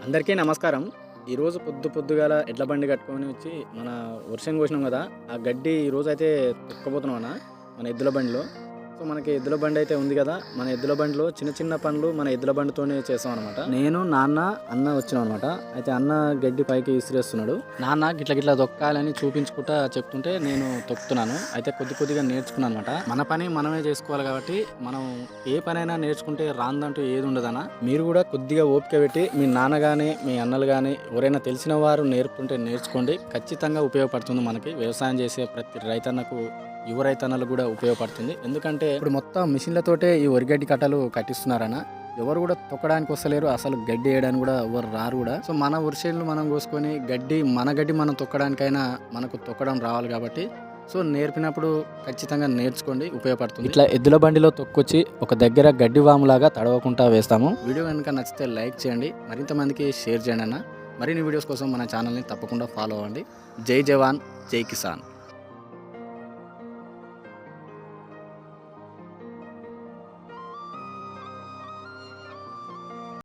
అందరికీ నమస్కారం. ఈరోజు పొద్దుగాల ఎడ్ల బండి కట్టుకొని వచ్చి మన వర్షం కోసినాం కదా, ఆ గడ్డి ఈరోజైతే తొక్కబోతున్నాం అన్న మన ఎద్దుల బండిలో. సో మనకి ఎద్దుల బండి అయితే ఉంది కదా, మన ఎద్దుల బండిలో చిన్న చిన్న పనులు మన ఎద్దుల బండితోనే చేస్తాం అనమాట. నేను నాన్న అన్న వచ్చినాం అనమాట. అయితే అన్న గడ్డి పైకి ఇసిరేస్తున్నాడు. నాన్న గిట్ల తొక్కాలని చూపించుకుంటా చెప్తుంటే నేను తొక్కుతున్నాను. అయితే కొద్దిగా నేర్చుకున్నాను అనమాట. మన పని మనమే చేసుకోవాలి కాబట్టి మనం ఏ పనైనా నేర్చుకుంటే రాందంటూ ఏది ఉండదన్న. మీరు కూడా కొద్దిగా ఓపిక పెట్టి మీ నాన్న కానీ మీ అన్నలు కానీ ఎవరైనా తెలిసిన వారు నేర్పుతుంటే నేర్చుకోండి. ఖచ్చితంగా ఉపయోగపడుతుంది. మనకి వ్యవసాయం చేసే ప్రతి రైతన్నకు, యువ రైతన్నలు కూడా ఉపయోగపడుతుంది. ఎందుకంటే ఇప్పుడు మొత్తం మిషన్లతోటే ఈ వరిగడ్డి కట్టలు కట్టిస్తున్నారన్న. ఎవరు కూడా తొక్కడానికి వస్తలేరు, అసలు గడ్డి వేయడానికి కూడా ఎవరు రారు కూడా. సో మన వర్షాలు మనం కోసుకొని మన గడ్డి మనం తొక్కడానికైనా మనకు తొక్కడం రావాలి కాబట్టి సో నేర్పినప్పుడు ఖచ్చితంగా నేర్చుకోండి, ఉపయోగపడుతుంది. ఇట్లా ఎద్దుల బండిలో తొక్కొచ్చి ఒక దగ్గర గడ్డి వాములాగా తడవకుండా వేస్తాము. వీడియో కనుక నచ్చితే లైక్ చేయండి, మరింత మందికి షేర్ చేయండి అన్న. మరిన్ని వీడియోస్ కోసం మన ఛానల్ని తప్పకుండా ఫాలో అవ్వండి. జై జవాన్, జై కిసాన్.